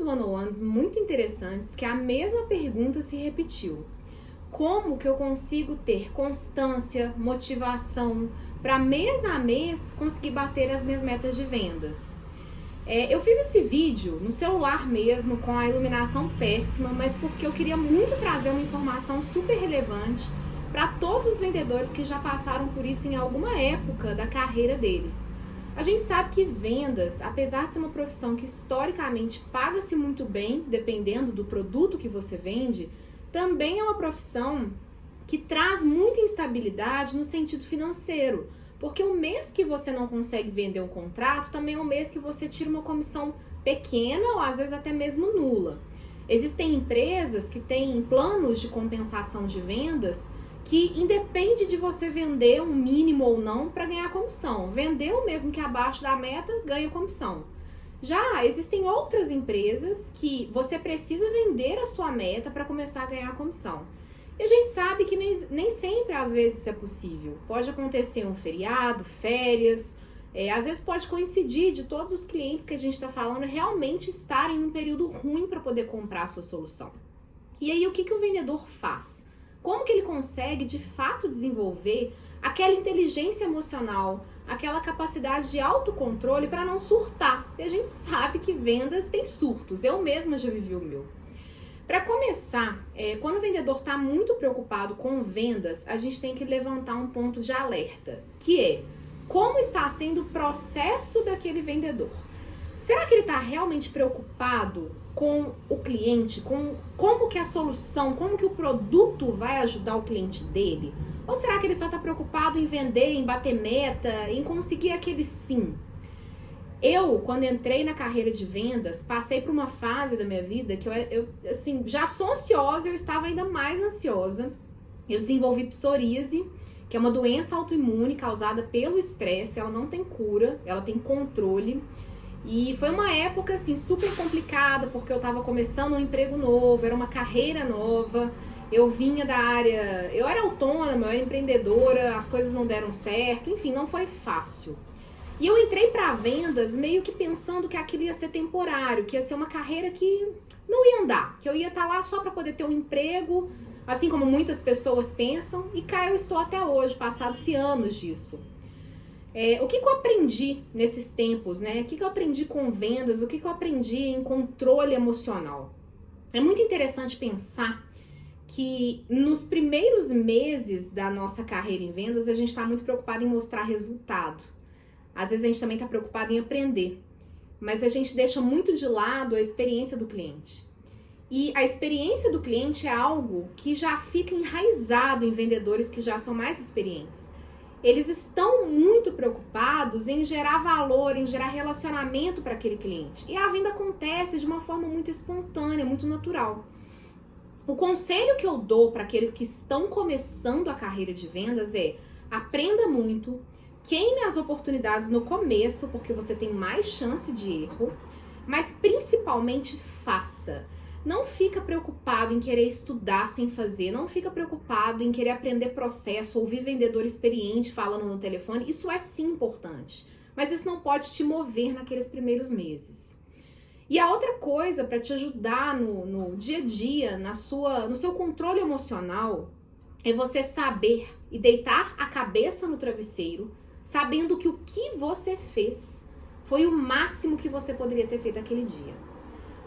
one-on-ones muito interessantes que a mesma pergunta se repetiu. Como que eu consigo ter constância, motivação para mês a mês conseguir bater as minhas metas de vendas? Eu fiz esse vídeo no celular mesmo, com a iluminação péssima, mas porque eu queria muito trazer uma informação super relevante para todos os vendedores que já passaram por isso em alguma época da carreira deles. A gente sabe que vendas, apesar de ser uma profissão que historicamente paga-se muito bem, dependendo do produto que você vende, também é uma profissão que traz muita instabilidade no sentido financeiro, porque o mês que você não consegue vender um contrato também é um mês que você tira uma comissão pequena ou às vezes até mesmo nula. Existem empresas que têm planos de compensação de vendas que independe de você vender um mínimo ou não para ganhar comissão. Vendeu mesmo que abaixo da meta, ganha comissão. Já existem outras empresas que você precisa vender a sua meta para começar a ganhar comissão. E a gente sabe que nem sempre, às vezes, isso é possível. Pode acontecer um feriado, férias, às vezes pode coincidir de todos os clientes que a gente está falando realmente estarem em um período ruim para poder comprar a sua solução. E aí, o que o vendedor faz? Como que ele consegue, de fato, desenvolver aquela inteligência emocional, aquela capacidade de autocontrole para não surtar? Porque a gente sabe que vendas tem surtos. Eu mesma já vivi o meu. Para começar, quando o vendedor está muito preocupado com vendas, a gente tem que levantar um ponto de alerta, que é como está sendo o processo daquele vendedor. Será que ele está realmente preocupado com o cliente, com como que a solução, como que o produto vai ajudar o cliente dele? Ou será que ele só está preocupado em vender, em bater meta, em conseguir aquele sim? Eu, quando entrei na carreira de vendas, passei por uma fase da minha vida que eu assim, já sou ansiosa, eu estava ainda mais ansiosa. Eu desenvolvi psoríase, que é uma doença autoimune causada pelo estresse. Ela não tem cura, ela tem controle. E foi uma época, assim, super complicada, porque eu estava começando um emprego novo, era uma carreira nova. Eu vinha da área, eu era autônoma, eu era empreendedora, as coisas não deram certo, enfim, não foi fácil. E eu entrei para vendas meio que pensando que aquilo ia ser temporário, que ia ser uma carreira que não ia andar, que eu ia estar lá só para poder ter um emprego, assim como muitas pessoas pensam, e cá eu estou até hoje, passaram-se anos disso. O que eu aprendi nesses tempos, né? O que eu aprendi com vendas, o que eu aprendi em controle emocional? É muito interessante pensar que nos primeiros meses da nossa carreira em vendas, a gente está muito preocupado em mostrar resultado. Às vezes a gente também está preocupado em aprender, mas a gente deixa muito de lado a experiência do cliente. E a experiência do cliente é algo que já fica enraizado em vendedores que já são mais experientes. Eles estão muito preocupados em gerar valor, em gerar relacionamento para aquele cliente. E a venda acontece de uma forma muito espontânea, muito natural. O conselho que eu dou para aqueles que estão começando a carreira de vendas é: aprenda muito, queime as oportunidades no começo, porque você tem mais chance de erro, mas principalmente faça. Não fica preocupado em querer estudar sem fazer, não fica preocupado em querer aprender processo, ouvir vendedor experiente falando no telefone. Isso é sim importante, mas isso não pode te mover naqueles primeiros meses. E a outra coisa para te ajudar no dia a dia, no seu controle emocional, é você saber e deitar a cabeça no travesseiro, sabendo que o que você fez foi o máximo que você poderia ter feito aquele dia.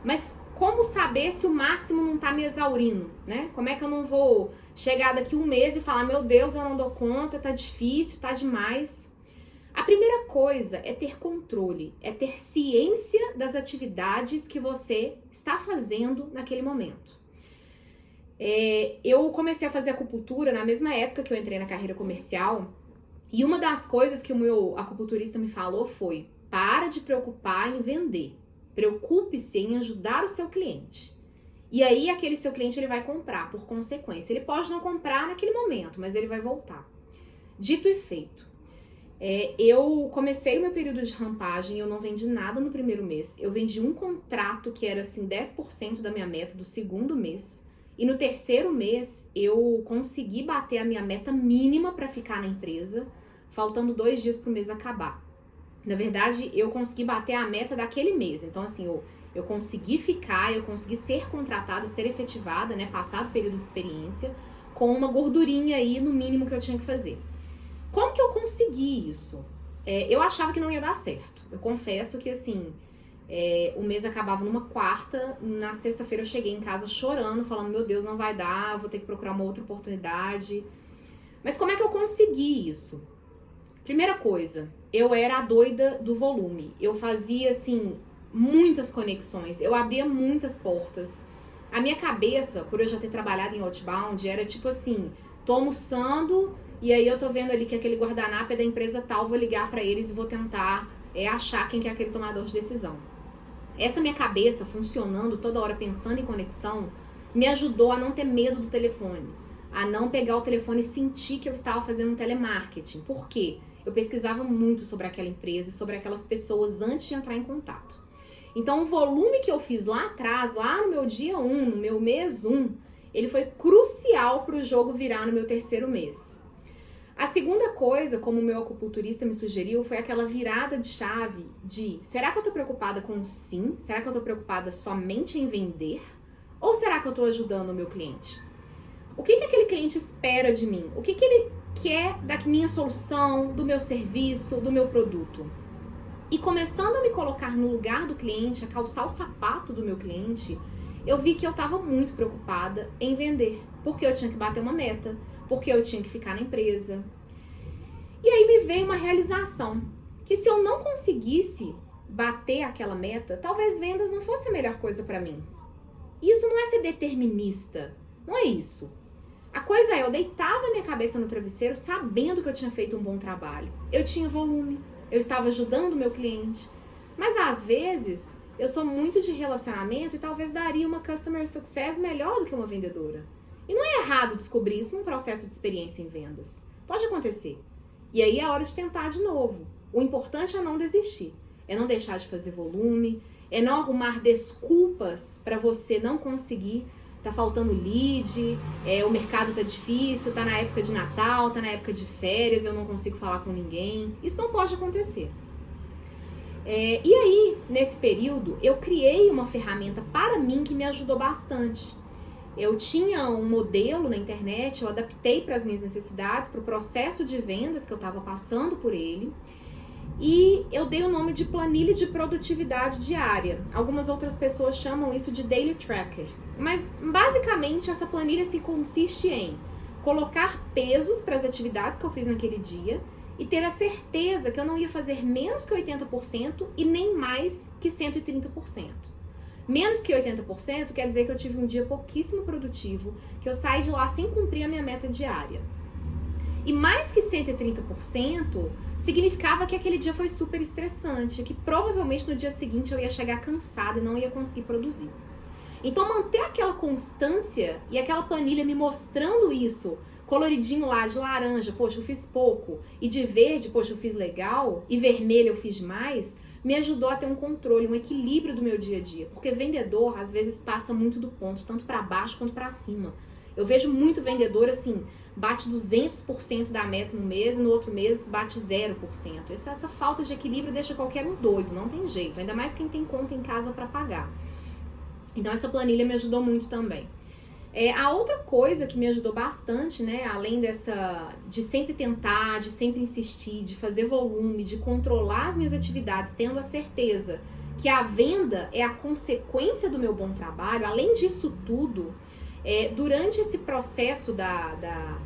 Mas como saber se o máximo não tá me exaurindo, né? Como é que eu não vou chegar daqui um mês e falar: meu Deus, eu não dou conta, tá difícil, tá demais? A primeira coisa é ter controle, é ter ciência das atividades que você está fazendo naquele momento. Eu comecei a fazer acupuntura na mesma época que eu entrei na carreira comercial, e uma das coisas que o meu acupunturista me falou foi: para de preocupar em vender, preocupe-se em ajudar o seu cliente. E aí aquele seu cliente ele vai comprar por consequência. Ele pode não comprar naquele momento, mas ele vai voltar. Dito e feito. Eu comecei o meu período de rampagem, eu não vendi nada no primeiro mês. Eu vendi um contrato que era assim 10% da minha meta do segundo mês. E no terceiro mês eu consegui bater a minha meta mínima para ficar na empresa, faltando 2 dias para o mês acabar. Na verdade, eu consegui bater a meta daquele mês. Então, assim, eu eu consegui ficar, eu consegui ser contratada, ser efetivada, né, passado o período de experiência, com uma gordurinha aí no mínimo que eu tinha que fazer. Como que eu consegui isso? Eu achava que não ia dar certo. Eu confesso que, assim, o mês acabava numa quarta, na sexta-feira eu cheguei em casa chorando, falando, meu Deus, não vai dar, vou ter que procurar uma outra oportunidade. Mas como é que eu consegui isso? Primeira coisa, eu era a doida do volume. Eu fazia, assim, muitas conexões, eu abria muitas portas. A minha cabeça, por eu já ter trabalhado em outbound, era tipo assim, tô almoçando e aí eu tô vendo ali que aquele guardanapo é da empresa tal, vou ligar pra eles e vou tentar achar quem que é aquele tomador de decisão. Essa minha cabeça funcionando toda hora pensando em conexão me ajudou a não ter medo do telefone, a não pegar o telefone e sentir que eu estava fazendo um telemarketing. Por quê? Eu pesquisava muito sobre aquela empresa e sobre aquelas pessoas antes de entrar em contato. Então, o volume que eu fiz lá atrás, lá no meu dia 1, no meu mês 1, ele foi crucial para o jogo virar no meu terceiro mês. A segunda coisa, como o meu acupunturista me sugeriu, foi aquela virada de chave de, será que eu tô preocupada com o sim? Será que eu tô preocupada somente em vender? Ou será que eu tô ajudando o meu cliente? O que aquele cliente espera de mim? O que ele quer da minha solução, do meu serviço, do meu produto? E começando a me colocar no lugar do cliente, a calçar o sapato do meu cliente, eu vi que eu estava muito preocupada em vender. Porque eu tinha que bater uma meta, porque eu tinha que ficar na empresa. E aí me veio uma realização, que se eu não conseguisse bater aquela meta, talvez vendas não fosse a melhor coisa para mim. Isso não é ser determinista, não é isso. A coisa é, eu deitava minha cabeça no travesseiro sabendo que eu tinha feito um bom trabalho. Eu tinha volume. Eu estava ajudando o meu cliente. Mas às vezes, eu sou muito de relacionamento e talvez daria uma customer success melhor do que uma vendedora. E não é errado descobrir isso num processo de experiência em vendas. Pode acontecer. E aí é hora de tentar de novo. O importante é não desistir. É não deixar de fazer volume. É não arrumar desculpas para você não conseguir. Tá faltando lead, o mercado tá difícil, tá na época de Natal, tá na época de férias, eu não consigo falar com ninguém. Isso não pode acontecer. E aí, nesse período, eu criei uma ferramenta para mim que me ajudou bastante. Eu tinha um modelo na internet, eu adaptei para as minhas necessidades, para o processo de vendas que eu estava passando por ele. E eu dei o nome de planilha de produtividade diária. Algumas outras pessoas chamam isso de daily tracker. Mas basicamente essa planilha se consiste em colocar pesos para as atividades que eu fiz naquele dia e ter a certeza que eu não ia fazer menos que 80% e nem mais que 130%. Menos que 80% quer dizer que eu tive um dia pouquíssimo produtivo, que eu saí de lá sem cumprir a minha meta diária. E mais que 130% significava que aquele dia foi super estressante, que provavelmente no dia seguinte eu ia chegar cansada e não ia conseguir produzir. Então manter aquela constância e aquela planilha me mostrando isso, coloridinho lá de laranja, poxa, eu fiz pouco, e de verde, poxa, eu fiz legal, e vermelho eu fiz demais, me ajudou a ter um controle, um equilíbrio do meu dia a dia. Porque vendedor, às vezes, passa muito do ponto, tanto para baixo quanto para cima. Eu vejo muito vendedor, assim, bate 200% da meta no mês e no outro mês bate 0%. Essa falta de equilíbrio deixa qualquer um doido, não tem jeito. Ainda mais quem tem conta em casa para pagar. Então, essa planilha me ajudou muito também. A outra coisa que me ajudou bastante, né, além de sempre tentar, de sempre insistir, de fazer volume, de controlar as minhas atividades, tendo a certeza que a venda é a consequência do meu bom trabalho, além disso tudo, durante esse processo da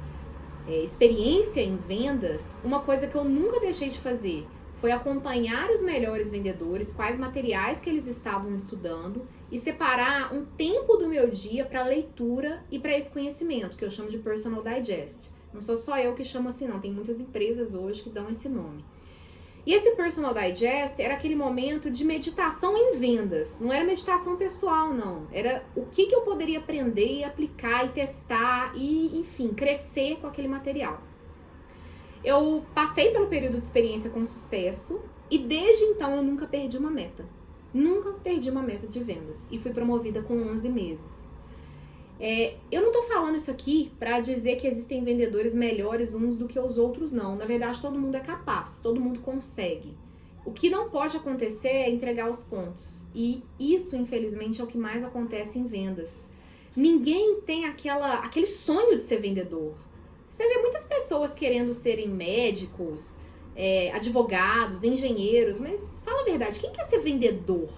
experiência em vendas, uma coisa que eu nunca deixei de fazer foi acompanhar os melhores vendedores, quais materiais que eles estavam estudando e separar um tempo do meu dia para leitura e para esse conhecimento, que eu chamo de Personal Digest. Não sou só eu que chamo assim, não. Tem muitas empresas hoje que dão esse nome. E esse Personal Digest era aquele momento de meditação em vendas. Não era meditação pessoal, não. Era o que eu poderia aprender e aplicar e testar e, enfim, crescer com aquele material. Eu passei pelo período de experiência com sucesso e desde então eu nunca perdi uma meta. Nunca perdi uma meta de vendas e fui promovida com 11 meses. Eu não tô falando isso aqui para dizer que existem vendedores melhores uns do que os outros, não. Na verdade, todo mundo é capaz, todo mundo consegue. O que não pode acontecer é entregar os pontos. E isso, infelizmente, é o que mais acontece em vendas. Ninguém tem aquele sonho de ser vendedor. Você vê muitas pessoas querendo serem médicos, advogados, engenheiros, mas fala a verdade, quem quer ser vendedor?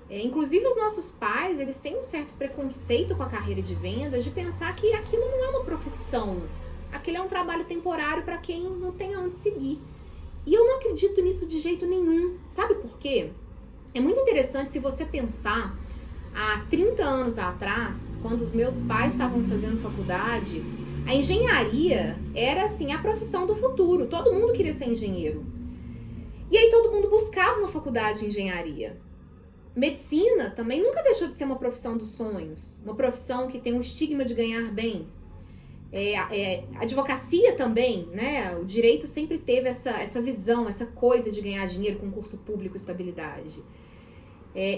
Inclusive os nossos pais, eles têm um certo preconceito com a carreira de vendas, de pensar que aquilo não é uma profissão, aquilo é um trabalho temporário para quem não tem aonde seguir. E eu não acredito nisso de jeito nenhum. Sabe por quê? É muito interessante se você pensar, há 30 anos atrás, quando os meus pais estavam fazendo faculdade, a engenharia era assim a profissão do futuro. Todo mundo queria ser engenheiro. E aí todo mundo buscava uma faculdade de engenharia. Medicina também nunca deixou de ser uma profissão dos sonhos. Uma profissão que tem um estigma de ganhar bem. Advocacia também, né? O direito sempre teve essa visão, essa coisa de ganhar dinheiro, concurso público, estabilidade.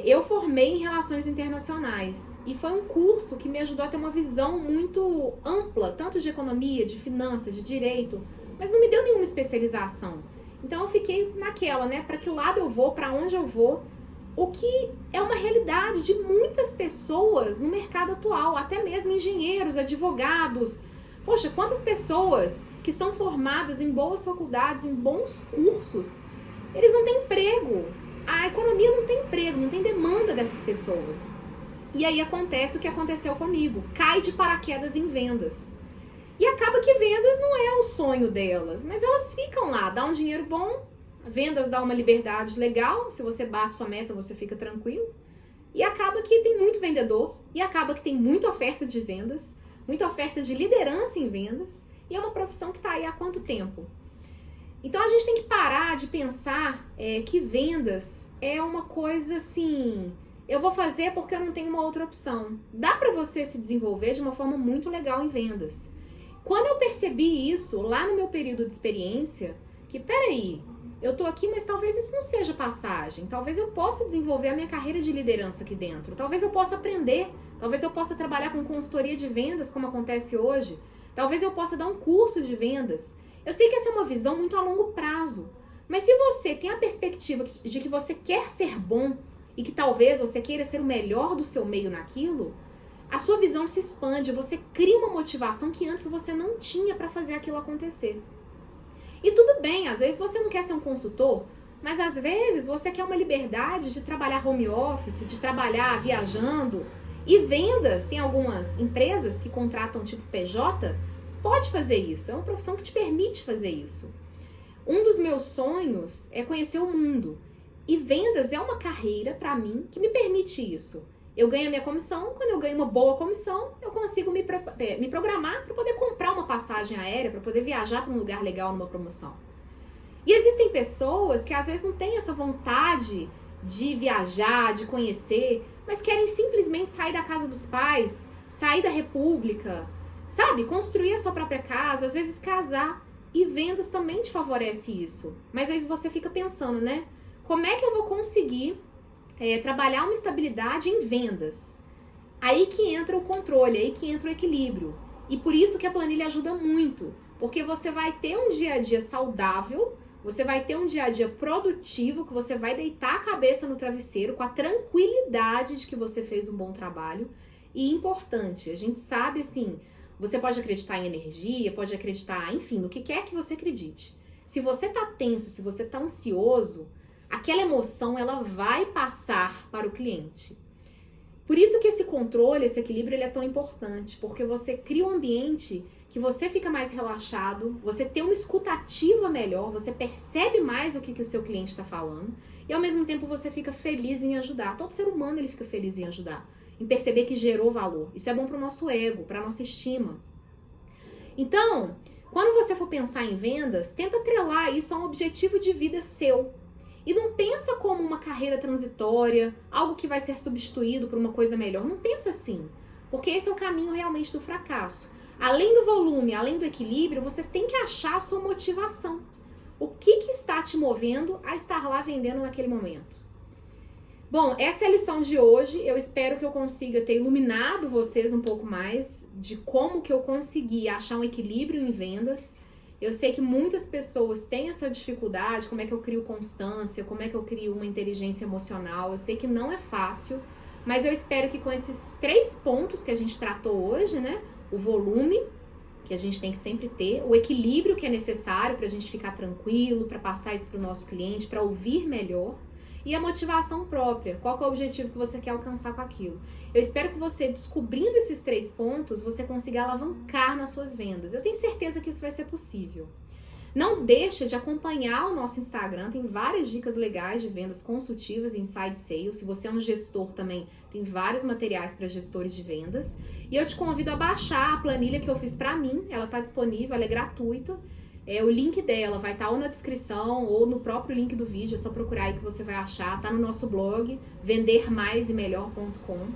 Eu formei em Relações Internacionais e foi um curso que me ajudou a ter uma visão muito ampla, tanto de economia, de finanças, de direito, mas não me deu nenhuma especialização. Então eu fiquei naquela, né? Para que lado eu vou, para onde eu vou? O que é uma realidade de muitas pessoas no mercado atual, até mesmo engenheiros, advogados. Poxa, quantas pessoas que são formadas em boas faculdades, em bons cursos, eles não têm emprego. A economia não tem emprego, não tem demanda dessas pessoas. E aí acontece o que aconteceu comigo. Cai de paraquedas em vendas. E acaba que vendas não é o sonho delas, mas elas ficam lá, dá um dinheiro bom, vendas dá uma liberdade legal, se você bate sua meta você fica tranquilo. E acaba que tem muito vendedor, e acaba que tem muita oferta de vendas, muita oferta de liderança em vendas, e é uma profissão que está aí há quanto tempo? Então a gente tem que parar de pensar que vendas é uma coisa assim, eu vou fazer porque eu não tenho uma outra opção. Dá para você se desenvolver de uma forma muito legal em vendas. Quando eu percebi isso, lá no meu período de experiência, que peraí, eu tô aqui, mas talvez isso não seja passagem, talvez eu possa desenvolver a minha carreira de liderança aqui dentro, talvez eu possa aprender, talvez eu possa trabalhar com consultoria de vendas, como acontece hoje, talvez eu possa dar um curso de vendas. Eu sei que essa é uma visão muito a longo prazo, mas se você tem a perspectiva de que você quer ser bom e que talvez você queira ser o melhor do seu meio naquilo, a sua visão se expande, você cria uma motivação que antes você não tinha para fazer aquilo acontecer. E tudo bem, às vezes você não quer ser um consultor, mas às vezes você quer uma liberdade de trabalhar home office, de trabalhar viajando. E vendas, tem algumas empresas que contratam tipo PJ, pode fazer isso, é uma profissão que te permite fazer isso. Um dos meus sonhos é conhecer o mundo. E vendas é uma carreira, para mim, que me permite isso. Eu ganho a minha comissão, quando eu ganho uma boa comissão, eu consigo me programar para poder comprar uma passagem aérea, para poder viajar para um lugar legal numa promoção. E existem pessoas que às vezes não têm essa vontade de viajar, de conhecer, mas querem simplesmente sair da casa dos pais, sair da república, sabe? Construir a sua própria casa, às vezes casar. E vendas também te favorece isso. Mas aí você fica pensando, né? Como é que eu vou conseguir trabalhar uma estabilidade em vendas? Aí que entra o controle, aí que entra o equilíbrio. E por isso que a planilha ajuda muito. Porque você vai ter um dia a dia saudável, você vai ter um dia a dia produtivo, que você vai deitar a cabeça no travesseiro com a tranquilidade de que você fez um bom trabalho. E importante, a gente sabe assim, você pode acreditar em energia, pode acreditar, enfim, no que quer que você acredite. Se você tá tenso, se você tá ansioso, aquela emoção ela vai passar para o cliente. Por isso que esse controle, esse equilíbrio, ele é tão importante, porque você cria um ambiente que você fica mais relaxado, você tem uma escutativa melhor, você percebe mais o que o seu cliente está falando e ao mesmo tempo você fica feliz em ajudar. Todo ser humano ele fica feliz em ajudar, em perceber que gerou valor. Isso é bom para o nosso ego, para a nossa estima. Então, quando você for pensar em vendas, tenta atrelar isso a um objetivo de vida seu. E não pensa como uma carreira transitória, algo que vai ser substituído por uma coisa melhor. Não pensa assim, porque esse é o caminho realmente do fracasso. Além do volume, além do equilíbrio, você tem que achar a sua motivação. O que está te movendo a estar lá vendendo naquele momento? Bom, essa é a lição de hoje. Eu espero que eu consiga ter iluminado vocês um pouco mais de como que eu consegui achar um equilíbrio em vendas. Eu sei que muitas pessoas têm essa dificuldade, como é que eu crio constância, como é que eu crio uma inteligência emocional. Eu sei que não é fácil, mas eu espero que com esses 3 pontos que a gente tratou hoje, né? O volume, que a gente tem que sempre ter, o equilíbrio que é necessário para a gente ficar tranquilo, para passar isso para o nosso cliente, para ouvir melhor, e a motivação própria. Qual que é o objetivo que você quer alcançar com aquilo? Eu espero que você, descobrindo esses 3 pontos, você consiga alavancar nas suas vendas. Eu tenho certeza que isso vai ser possível. Não deixa de acompanhar o nosso Instagram, tem várias dicas legais de vendas consultivas e inside sales. Se você é um gestor também, tem vários materiais para gestores de vendas. E eu te convido a baixar a planilha que eu fiz para mim, ela está disponível, ela é gratuita. O link dela vai estar ou na descrição ou no próprio link do vídeo, é só procurar aí que você vai achar. Tá no nosso blog, vendermaisemelhor.com.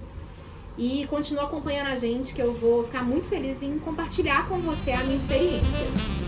E continua acompanhando a gente, que eu vou ficar muito feliz em compartilhar com você a minha experiência.